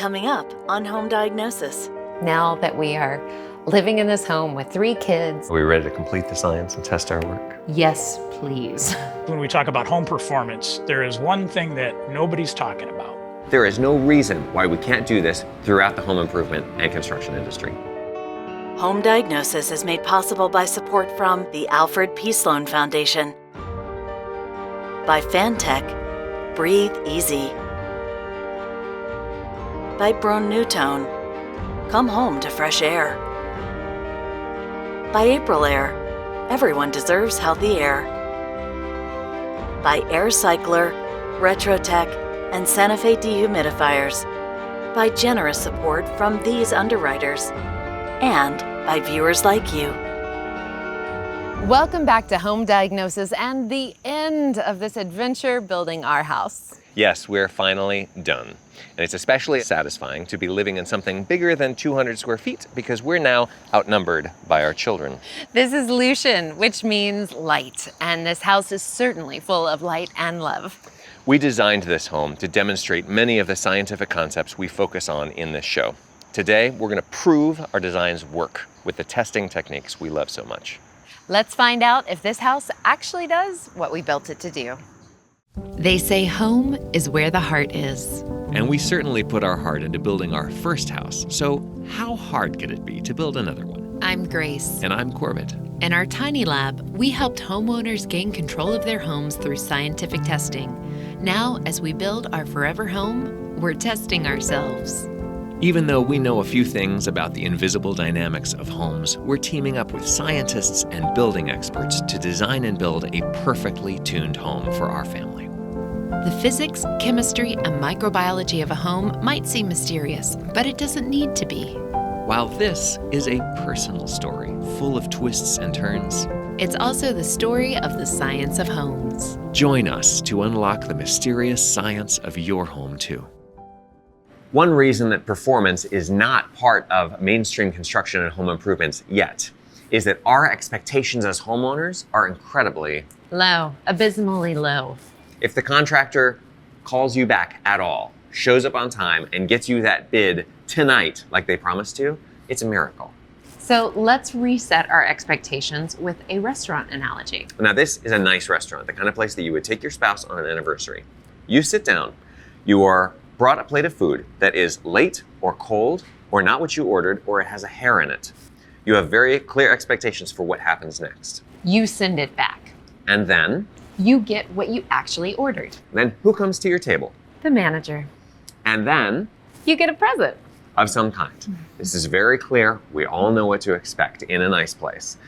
coming up on Home Diagnosis. Now that we are living in this home with 3 kids. Are we ready to complete the science and test our work? Yes, please. When we talk about home performance, there is one thing that nobody's talking about. There is no reason why we can't do this throughout the home improvement and construction industry. Home Diagnosis is made possible by support from the Alfred P. Sloan Foundation, by Fantech, Breathe Easy, by Broan-NuTone, come home to fresh air, by April Air, everyone deserves healthy air, by Air Cycler, Retrotech, and Santa Fe dehumidifiers, by generous support from these underwriters, and by viewers like you. Welcome back to Home Diagnosis and the end of this adventure building our house. Yes, we're finally done. And it's especially satisfying to be living in something bigger than 200 square feet because we're now outnumbered by our children. This is Lucian, which means light, and this house is certainly full of light and love. We designed this home to demonstrate many of the scientific concepts we focus on in this show. Today, we're going to prove our designs work with the testing techniques we love so much. Let's find out if this house actually does what we built it to do. They say home is where the heart is. And we certainly put our heart into building our first house. So how hard could it be to build another one? I'm Grace. And I'm Corbett. In our tiny lab, we helped homeowners gain control of their homes through scientific testing. Now, as we build our forever home, we're testing ourselves. Even though we know a few things about the invisible dynamics of homes, we're teaming up with scientists and building experts to design and build a perfectly tuned home for our family. The physics, chemistry, and microbiology of a home might seem mysterious, but it doesn't need to be. While this is a personal story full of twists and turns, It's also the story of the science of homes. join us to unlock the mysterious science of your home too. One reason that performance is not part of mainstream construction and home improvements yet is that our expectations as homeowners are incredibly Low, abysmally low. If the contractor calls you back at all, shows up on time, and gets you that bid tonight like they promised to, it's a miracle. So let's reset our expectations with a restaurant analogy. Now, this is a nice restaurant, the kind of place that you would take your spouse on an anniversary. You sit down, you are brought a plate of food that is late or cold or not what you ordered or it has a hair in it. You have very clear expectations for what happens next. You send it back. And then You get what you actually ordered. who comes to your table? The manager. And then You get a present. of some kind. This is very clear. We all know what to expect in a nice place.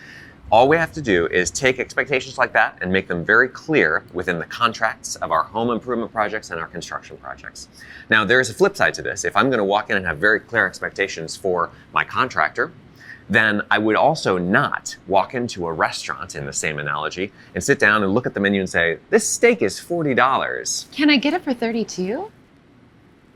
All we have to do is take expectations like that and make them very clear within the contracts of our home improvement projects and our construction projects. Now, there's a flip side to this. If I'm going to walk in and have very clear expectations for my contractor, then I would also not walk into a restaurant, in the same analogy, and sit down and look at the menu and say, this steak is $40. Can I get it for 32?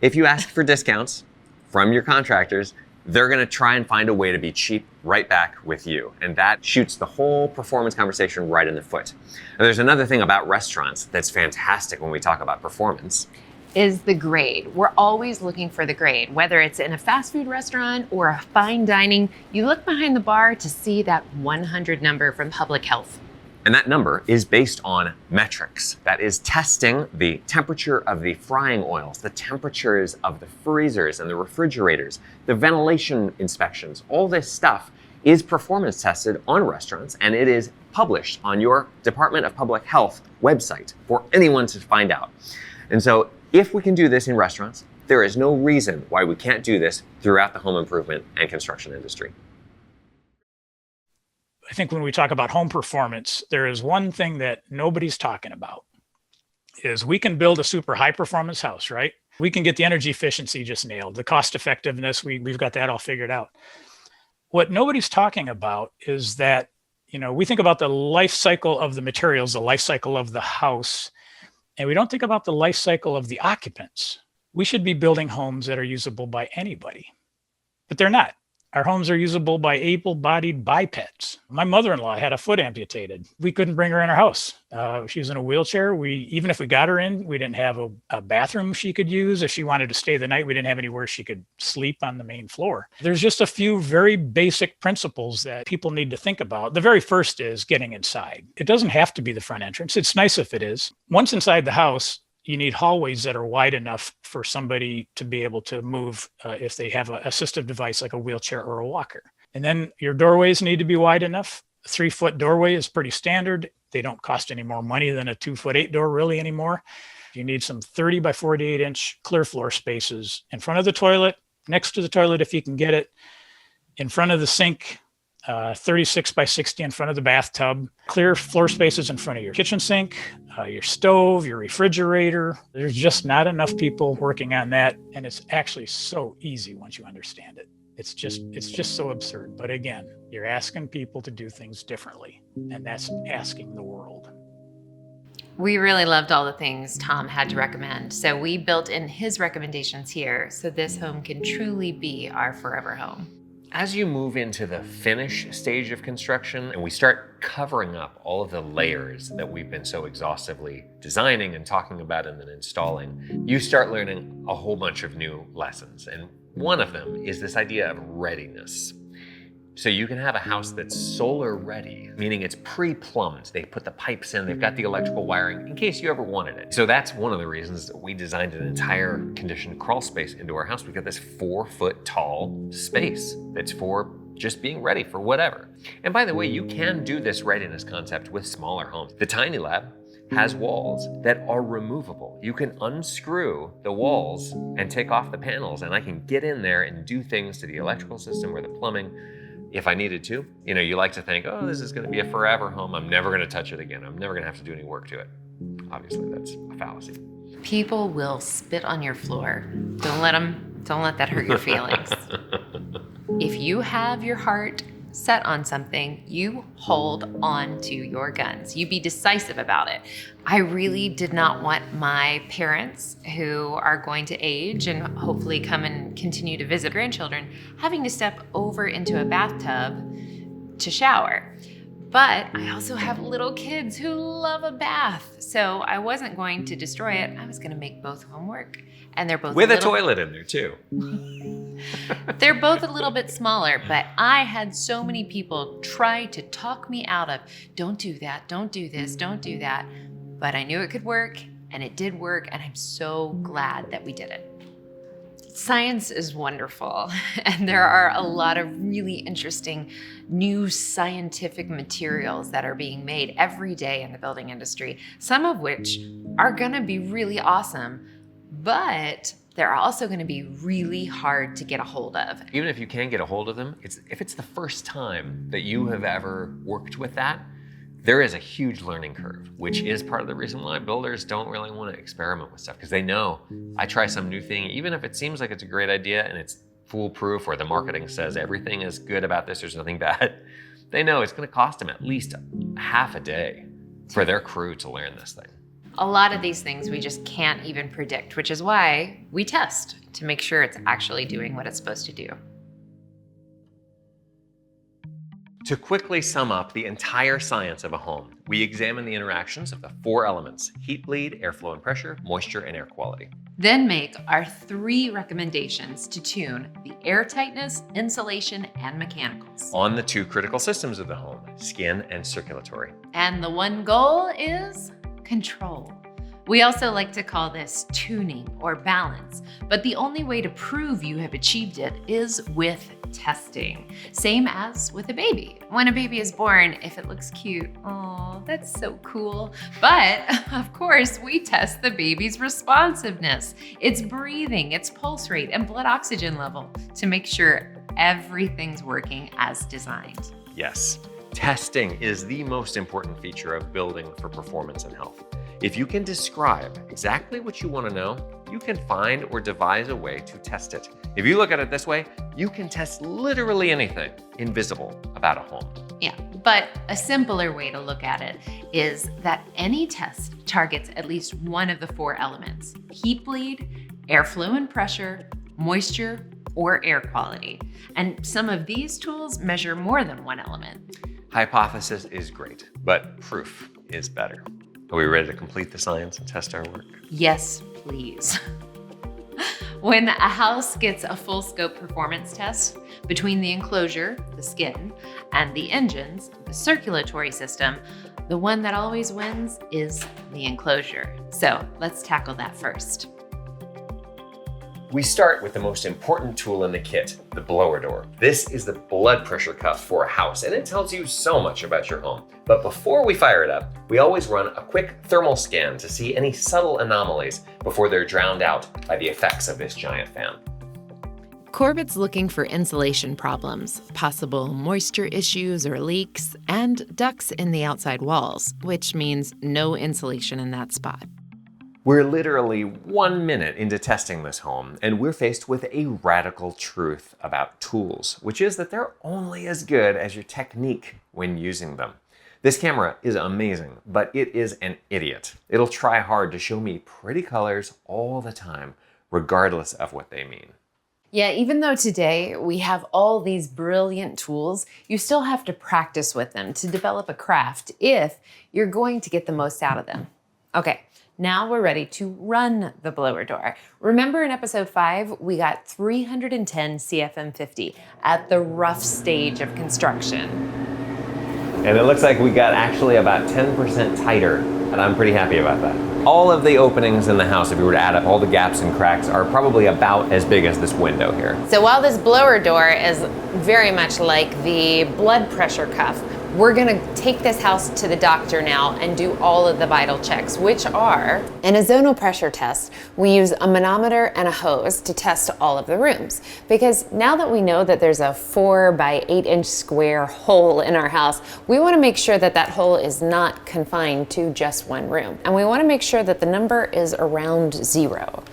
If you ask for discounts from your contractors, they're going to try and find a way to be cheap right back with you. And that shoots the whole performance conversation right in the foot. And there's another thing about restaurants that's fantastic when we talk about performance. Is the grade. We're always looking for the grade. Whether it's in a fast food restaurant or a fine dining, you look behind the bar to see that 100 number from public health. And that number is based on metrics. That is testing the temperature of the frying oils, the temperatures of the freezers and the refrigerators, the ventilation inspections. All this stuff is performance tested on restaurants, and it is published on your Department of Public Health website for anyone to find out. And so if we can do this in restaurants, there is no reason why we can't do this throughout the home improvement and construction industry. I think when we talk about home performance, there is one thing that nobody's talking about is we can build a super high performance house, right? We can get the energy efficiency just nailed, the cost effectiveness, we've got that all figured out. What nobody's talking about is that, we think about the life cycle of the materials, the life cycle of the house, and we don't think about the life cycle of the occupants. We should be building homes that are usable by anybody, but they're not. Our homes are usable by able-bodied bipeds. My mother-in-law had a foot amputated. We couldn't bring her in our house. She was in a wheelchair. Even if we got her in, we didn't have a bathroom she could use. If she wanted to stay the night, we didn't have anywhere she could sleep on the main floor. There's just a few very basic principles that people need to think about. The very first is getting inside. It doesn't have to be the front entrance. It's nice if it is. Once inside the house, you need hallways that are wide enough for somebody to be able to move if they have an assistive device like a wheelchair or a walker. And then your doorways need to be wide enough. A 3-foot doorway is pretty standard. They don't cost any more money than a 2'8" door really anymore. You need some 30 by 48 inch clear floor spaces in front of the toilet, next to the toilet if you can get it, in front of the sink, 36 by 60 in front of the bathtub, clear floor spaces in front of your kitchen sink, your stove, your refrigerator. There's just not enough people working on that. And it's actually so easy once you understand it. It's just so absurd. But again, you're asking people to do things differently. And that's asking the world. We really loved all the things Tom had to recommend. So we built in his recommendations here so this home can truly be our forever home. As you move into the finish stage of construction and we start covering up all of the layers that we've been so exhaustively designing and talking about and then installing, you start learning a whole bunch of new lessons. And one of them is this idea of readiness. So you can have a house that's solar ready, meaning it's pre-plumbed. They put the pipes in, they've got the electrical wiring in case you ever wanted it. So that's one of the reasons that we designed an entire conditioned crawl space into our house. We've got this 4-foot tall space that's for just being ready for whatever. And by the way, you can do this readiness concept with smaller homes. The Tiny Lab has walls that are removable. You can unscrew the walls and take off the panels, and I can get in there and do things to the electrical system or the plumbing if I needed to. You know, you like to think, oh, this is going to be a forever home. I'm never going to touch it again. I'm never going to have to do any work to it. Obviously, that's a fallacy. People will spit on your floor. Don't let that hurt your feelings. If you have your heart set on something, you hold on to your guns. You be decisive about it. I really did not want my parents, who are going to age and hopefully come and continue to visit grandchildren, having to step over into a bathtub to shower. But I also have little kids who love a bath. So I wasn't going to destroy it. I was going to make both of them work. And they're both with a toilet in there too. They're both a little bit smaller, but I had so many people try to talk me out of, don't do that, don't do this, don't do that. But I knew it could work, and it did work, and I'm so glad that we did it. Science is wonderful, and there are a lot of really interesting new scientific materials that are being made every day in the building industry, some of which are gonna be really awesome, but they're also going to be really hard to get a hold of. Even if you can get a hold of them, if it's the first time that you have ever worked with that, there is a huge learning curve, which is part of the reason why builders don't really want to experiment with stuff, because they know I try some new thing, even if it seems like it's a great idea and it's foolproof or the marketing says everything is good about this, there's nothing bad. They know it's going to cost them at least half a day for their crew to learn this thing. A lot of these things we just can't even predict, which is why we test to make sure it's actually doing what it's supposed to do. To quickly sum up the entire science of a home, we examine the interactions of the 4 elements: heat bleed, airflow and pressure, moisture, and air quality. Then make our 3 recommendations to tune the air tightness, insulation, and mechanicals. On the 2 critical systems of the home, skin and circulatory. And the one goal is control. We also like to call this tuning or balance, but the only way to prove you have achieved it is with testing. Same as with a baby. When a baby is born, if it looks cute, oh, that's so cool. But of course, we test the baby's responsiveness, its breathing, its pulse rate, and blood oxygen level to make sure everything's working as designed. Yes. Testing is the most important feature of building for performance and health. If you can describe exactly what you want to know, you can find or devise a way to test it. If you look at it this way, you can test literally anything invisible about a home. Yeah, but a simpler way to look at it is that any test targets at least one of the 4 elements: heat bleed, airflow and pressure, moisture, or air quality. And some of these tools measure more than one element. Hypothesis is great, but proof is better. Are we ready to complete the science and test our work? Yes, please. When a house gets a full scope performance test between the enclosure, the skin, and the engines, the circulatory system, the one that always wins is the enclosure. So let's tackle that first. We start with the most important tool in the kit, the blower door. This is the blood pressure cuff for a house, and it tells you so much about your home. But before we fire it up, we always run a quick thermal scan to see any subtle anomalies before they're drowned out by the effects of this giant fan. Corbett's looking for insulation problems, possible moisture issues or leaks, and ducts in the outside walls, which means no insulation in that spot. We're literally 1 minute into testing this home, and we're faced with a radical truth about tools, which is that they're only as good as your technique when using them. This camera is amazing, but it is an idiot. It'll try hard to show me pretty colors all the time, regardless of what they mean. Yeah, even though today we have all these brilliant tools, you still have to practice with them to develop a craft if you're going to get the most out of them. Okay. Now we're ready to run the blower door. Remember in episode 5, we got 310 CFM50 at the rough stage of construction. And it looks like we got actually about 10% tighter, and I'm pretty happy about that. All of the openings in the house, if you were to add up all the gaps and cracks, are probably about as big as this window here. So while this blower door is very much like the blood pressure cuff, we're gonna take this house to the doctor now and do all of the vital checks, which are, in a zonal pressure test, we use a manometer and a hose to test all of the rooms. Because now that we know that there's a 4 by 8 inch square hole in our house, we wanna make sure that that hole is not confined to just one room. And we wanna make sure that the number is around 0.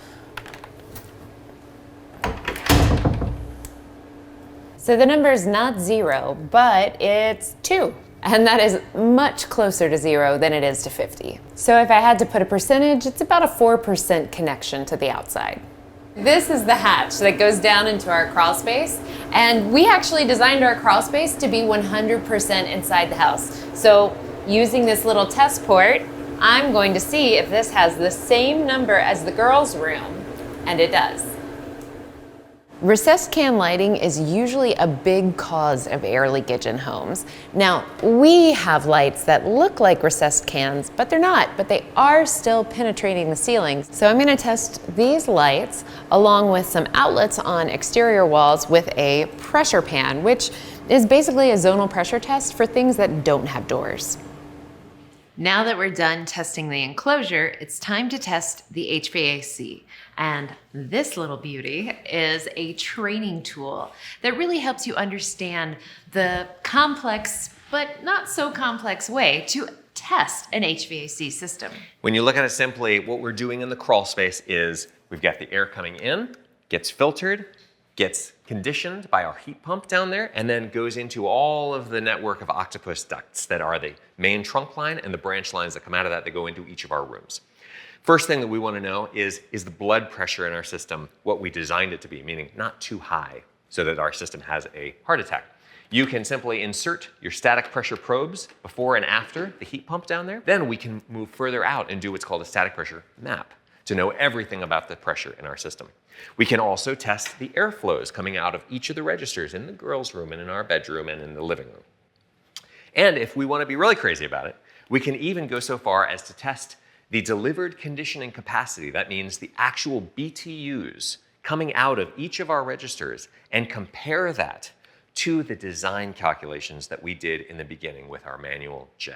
So the number is not 0, but it's 2. And that is much closer to 0 than it is to 50. So if I had to put a percentage, it's about a 4% connection to the outside. This is the hatch that goes down into our crawl space. And we actually designed our crawl space to be 100% inside the house. So using this little test port, I'm going to see if this has the same number as the girls' room. And it does. Recessed can lighting is usually a big cause of air leakage in homes. Now, we have lights that look like recessed cans, but they're not, but they are still penetrating the ceilings. So I'm gonna test these lights along with some outlets on exterior walls with a pressure pan, which is basically a zonal pressure test for things that don't have doors. Now that we're done testing the enclosure, it's time to test the HVAC. And this little beauty is a training tool that really helps you understand the complex, but not so complex way to test an HVAC system. When you look at it simply, what we're doing in the crawl space is we've got the air coming in, gets filtered, gets conditioned by our heat pump down there, and then goes into all of the network of octopus ducts that are the main trunk line and the branch lines that come out of that go into each of our rooms. First thing that we want to know is the blood pressure in our system what we designed it to be, meaning not too high so that our system has a heart attack. You can simply insert your static pressure probes before and after the heat pump down there. Then we can move further out and do what's called a static pressure map to know everything about the pressure in our system. We can also test the airflows coming out of each of the registers in the girls' room and in our bedroom and in the living room. And if we want to be really crazy about it, we can even go so far as to test the delivered conditioning capacity. That means the actual BTUs coming out of each of our registers, and compare that to the design calculations that we did in the beginning with our manual J.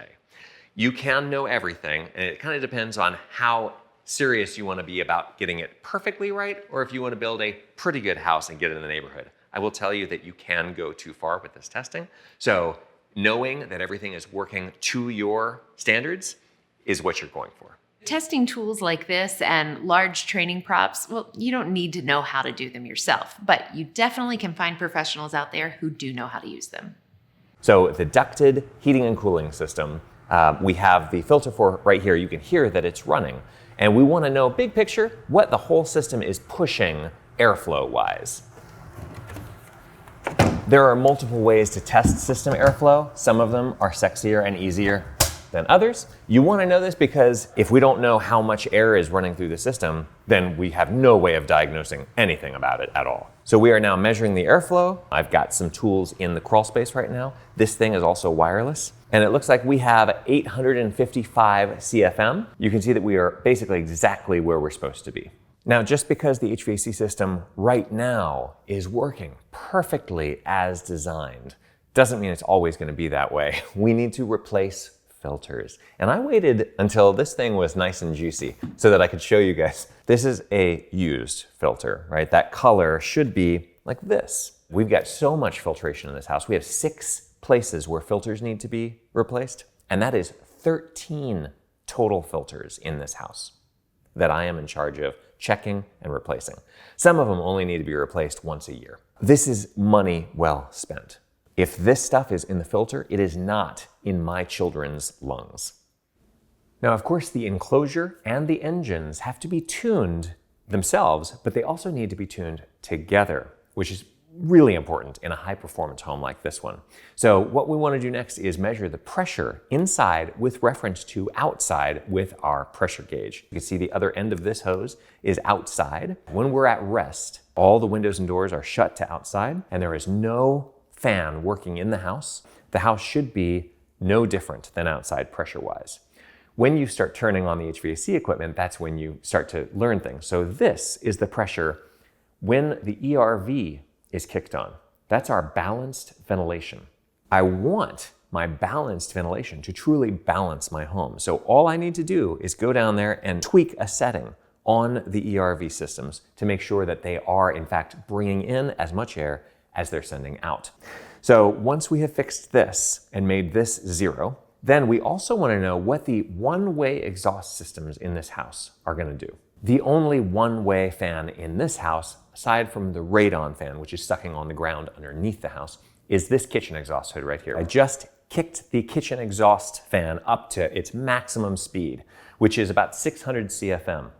You can know everything, and it kind of depends on how serious you want to be about getting it perfectly right, or if you want to build a pretty good house and get it in the neighborhood. I will tell you that you can go too far with this testing. So knowing that everything is working to your standards is what you're going for. Testing tools like this and large training props, well, you don't need to know how to do them yourself, but you definitely can find professionals out there who do know how to use them. So the ducted heating and cooling system, we have the filter for right here. You can hear that it's running. And we want to know, big picture, what the whole system is pushing airflow-wise. There are multiple ways to test system airflow. Some of them are sexier and easier than others. You want to know this because if we don't know how much air is running through the system, then we have no way of diagnosing anything about it at all. So we are now measuring the airflow. I've got some tools in the crawl space right now. This thing is also wireless. And it looks like we have 855 CFM. You can see that we are basically exactly where we're supposed to be. Now, just because the HVAC system right now is working perfectly as designed, doesn't mean it's always going to be that way. We need to replace filters. And I waited until this thing was nice and juicy so that I could show you guys. This is a used filter, right? That color should be like this. We've got so much filtration in this house. We have 6 places where filters need to be replaced, and that is 13 total filters in this house that I am in charge of checking and replacing. Some of them only need to be replaced once a year. This is money well spent. If this stuff is in the filter, it is not in my children's lungs. Now, of course, the enclosure and the engines have to be tuned themselves, but they also need to be tuned together, which is really important in a high-performance home like this one. So what we want to do next is measure the pressure inside with reference to outside with our pressure gauge. You can see the other end of this hose is outside. When we're at rest, all the windows and doors are shut to outside, and there is no fan working in the house. The house should be no different than outside pressure-wise. When you start turning on the HVAC equipment, that's when you start to learn things. So this is the pressure when the ERV is kicked on. That's our balanced ventilation. I want my balanced ventilation to truly balance my home. So all I need to do is go down there and tweak a setting on the ERV systems to make sure that they are in fact bringing in as much air as they're sending out. So once we have fixed this and made this 0, then we also want to know what the one-way exhaust systems in this house are going to do. The only one-way fan in this house, aside from the radon fan, which is sucking on the ground underneath the house, is this kitchen exhaust hood right here. I just kicked the kitchen exhaust fan up to its maximum speed, which is about 600 CFM.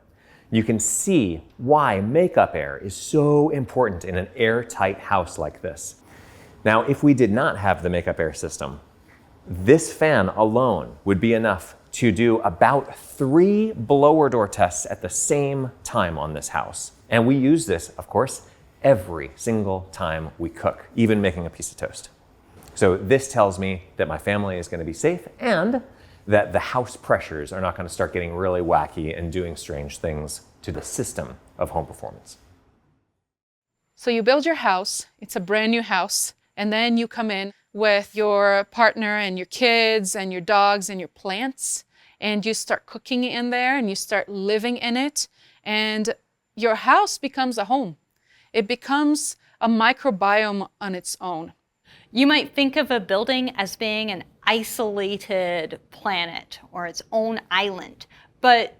You can see why makeup air is so important in an airtight house like this. Now, if we did not have the makeup air system, this fan alone would be enough to do about 3 blower door tests at the same time on this house. And we use this, of course, every single time we cook, even making a piece of toast. So this tells me that my family is going to be safe and that the house pressures are not going to start getting really wacky and doing strange things to the system of home performance. So you build your house, it's a brand new house, and then you come in with your partner and your kids and your dogs and your plants, and you start cooking in there and you start living in it, and your house becomes a home. It becomes a microbiome on its own. You might think of a building as being an isolated planet or its own island, but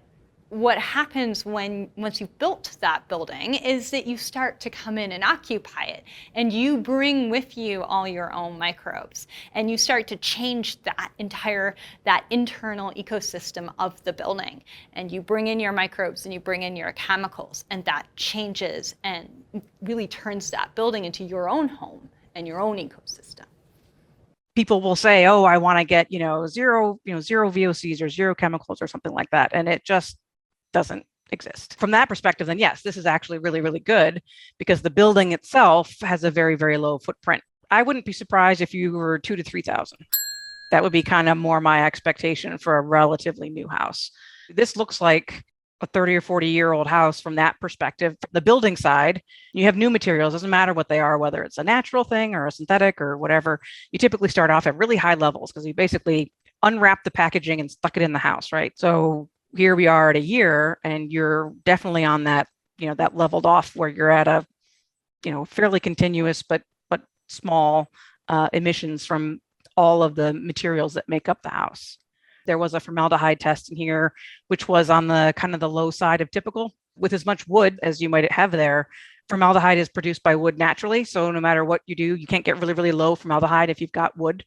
what happens once you've built that building is that you start to come in and occupy it, and you bring with you all your own microbes, and you start to change that internal ecosystem of the building, and you bring in your microbes and you bring in your chemicals, and that changes and really turns that building into your own home and your own ecosystem. People will say, oh, I want to get, zero VOCs or 0 chemicals or something like that. And it just doesn't exist. From that perspective, then yes, this is actually really, really good because the building itself has a very, very low footprint. I wouldn't be surprised if you were 2,000 to 3,000. That would be kind of more my expectation for a relatively new house. This looks like a 30 or 40-year-old house from that perspective. The building side, you have new materials, doesn't matter what they are, whether it's a natural thing or a synthetic or whatever. You typically start off at really high levels because you basically unwrap the packaging and stuck it in the house, right? So here we are at a year, and you're definitely on that, that leveled off where you're at a, fairly continuous but small emissions from all of the materials that make up the house. There was a formaldehyde test in here, which was on the kind of the low side of typical. With as much wood as you might have there, formaldehyde is produced by wood naturally. So no matter what you do, you can't get really, really low formaldehyde if you've got wood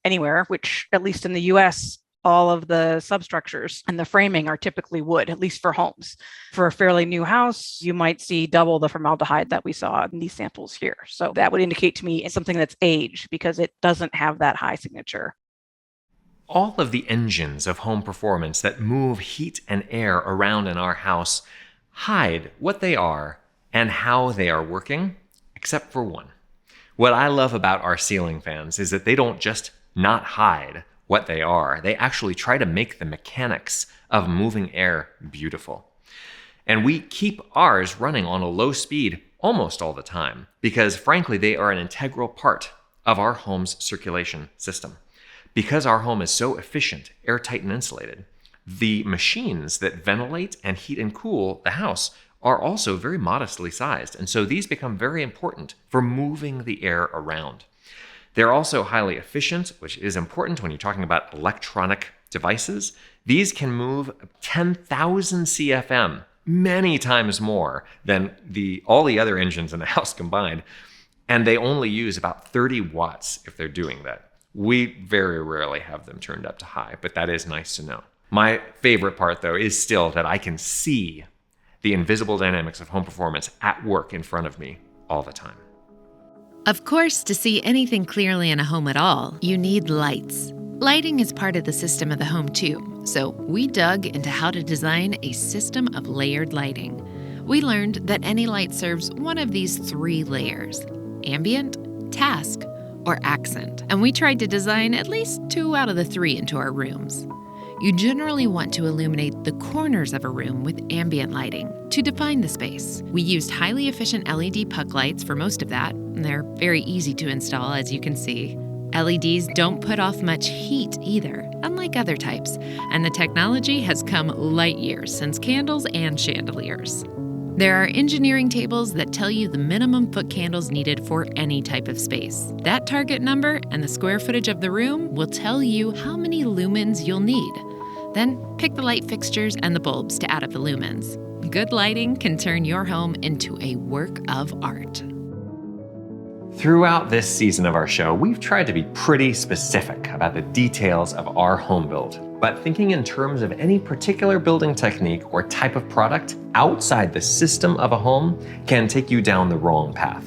anywhere, which at least in the US all of the substructures and the framing are typically wood, at least for homes. For a fairly new house, you might see double the formaldehyde that we saw in these samples here. So that would indicate to me it's something that's aged because it doesn't have that high signature. All of the engines of home performance that move heat and air around in our house hide what they are and how they are working, except for one. What I love about our ceiling fans is that they don't just not hide what they are, they actually try to make the mechanics of moving air beautiful. And we keep ours running on a low speed almost all the time because, frankly, they are an integral part of our home's circulation system. Because our home is so efficient, airtight, and insulated, the machines that ventilate and heat and cool the house are also very modestly sized. And so these become very important for moving the air around. They're also highly efficient, which is important when you're talking about electronic devices. These can move 10,000 CFM, many times more than all the other engines in the house combined. And they only use about 30 watts if they're doing that. We very rarely have them turned up to high, but that is nice to know. My favorite part, though, is still that I can see the invisible dynamics of home performance at work in front of me all the time. Of course, to see anything clearly in a home at all, you need lights. Lighting is part of the system of the home too, so we dug into how to design a system of layered lighting. We learned that any light serves one of these 3 layers: ambient, task, or accent, and we tried to design at least 2 out of the 3 into our rooms. You generally want to illuminate the corners of a room with ambient lighting to define the space. We used highly efficient LED puck lights for most of that, and they're very easy to install, as you can see. LEDs don't put off much heat either, unlike other types, and the technology has come light years since candles and chandeliers. There are engineering tables that tell you the minimum foot candles needed for any type of space. That target number and the square footage of the room will tell you how many lumens you'll need. Then pick the light fixtures and the bulbs to add up the lumens. Good lighting can turn your home into a work of art. Throughout this season of our show, we've tried to be pretty specific about the details of our home build. But thinking in terms of any particular building technique or type of product outside the system of a home can take you down the wrong path.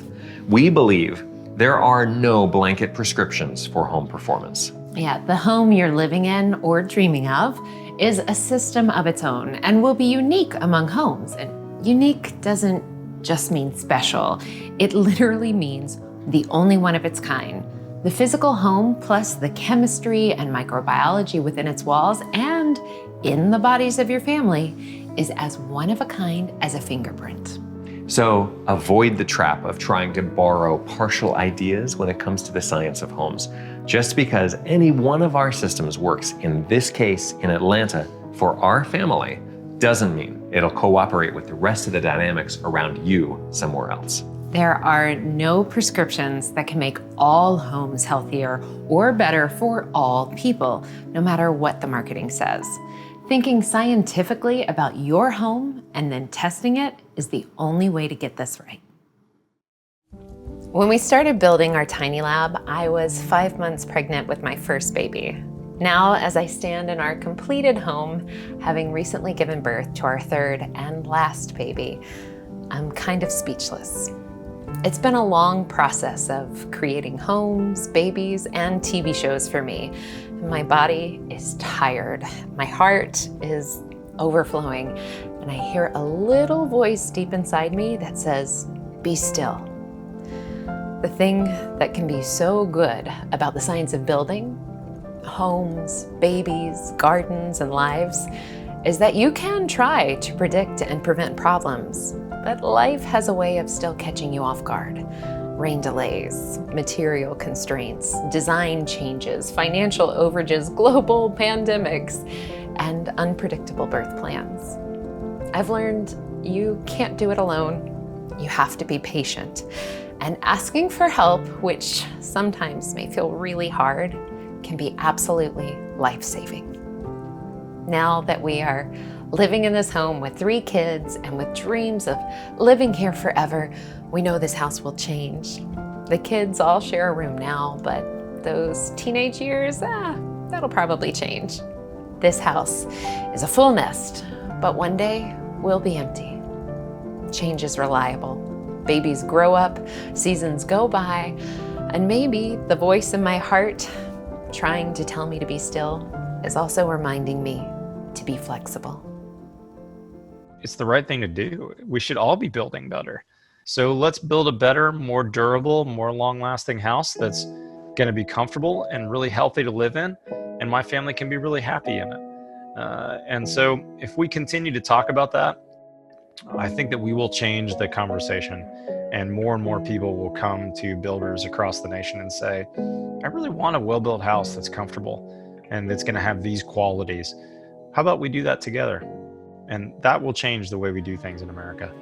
We believe there are no blanket prescriptions for home performance. Yeah, the home you're living in or dreaming of is a system of its own and will be unique among homes. And unique doesn't just mean special. It literally means the only one of its kind. The physical home plus the chemistry and microbiology within its walls and in the bodies of your family is as one of a kind as a fingerprint. So avoid the trap of trying to borrow partial ideas when it comes to the science of homes. Just because any one of our systems works, in this case in Atlanta, for our family, doesn't mean it'll cooperate with the rest of the dynamics around you somewhere else. There are no prescriptions that can make all homes healthier or better for all people, no matter what the marketing says. Thinking scientifically about your home and then testing it is the only way to get this right. When we started building our tiny lab, I was 5 months pregnant with my first baby. Now, as I stand in our completed home, having recently given birth to our 3rd and last baby, I'm kind of speechless. It's been a long process of creating homes, babies, and TV shows for me. My body is tired. My heart is overflowing. And I hear a little voice deep inside me that says, "Be still." The thing that can be so good about the science of building, homes, babies, gardens, and lives is that you can try to predict and prevent problems. But life has a way of still catching you off guard. Rain delays, material constraints, design changes, financial overages, global pandemics, and unpredictable birth plans. I've learned you can't do it alone. You have to be patient. And asking for help, which sometimes may feel really hard, can be absolutely life-saving. Now that we are living in this home with 3 kids and with dreams of living here forever, we know this house will change. The kids all share a room now, but those teenage years, that'll probably change. This house is a full nest, but one day will be empty. Change is reliable. Babies grow up, seasons go by, and maybe the voice in my heart trying to tell me to be still is also reminding me to be flexible. It's the right thing to do. We should all be building better. So let's build a better, more durable, more long-lasting house that's going to be comfortable and really healthy to live in, and my family can be really happy in it. And so if we continue to talk about that, I think that we will change the conversation, and more people will come to builders across the nation and say, I really want a well-built house that's comfortable and that's going to have these qualities. How about we do that together? And that will change the way we do things in America.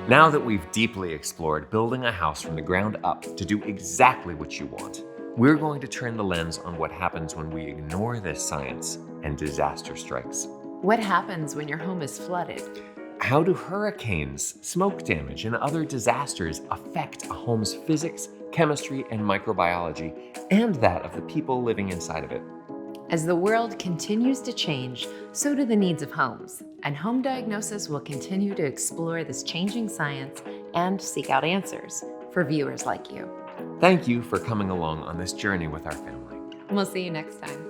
Now that we've deeply explored building a house from the ground up to do exactly what you want, we're going to turn the lens on what happens when we ignore this science and disaster strikes. What happens when your home is flooded? How do hurricanes, smoke damage, and other disasters affect a home's physics, chemistry, and microbiology, and that of the people living inside of it? As the world continues to change, so do the needs of homes, and Home Diagnosis will continue to explore this changing science and seek out answers for viewers like you. Thank you for coming along on this journey with our family. We'll see you next time.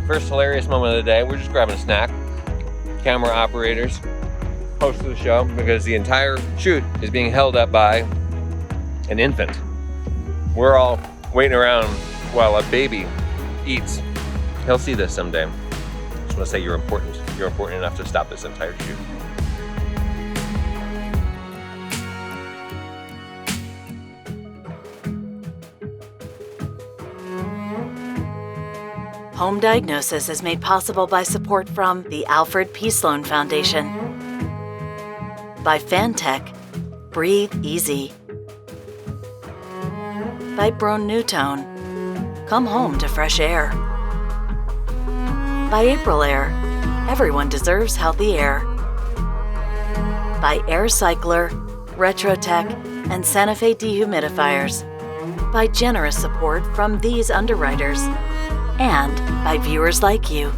First hilarious moment of the day, we're just grabbing a snack. Camera operators, host of the show, because the entire shoot is being held up by an infant. We're all waiting around while a baby eats. He'll see this someday. Just want to say you're important. You're important enough to stop this entire shoot. Home Diagnosis is made possible by support from the Alfred P. Sloan Foundation, by Fantech, Breathe Easy, by Brown-Newtone, come home to fresh air, by April Air, everyone deserves healthy air, by Air Cycler, Retrotech, and Santa Fe dehumidifiers, by generous support from these underwriters, and by viewers like you.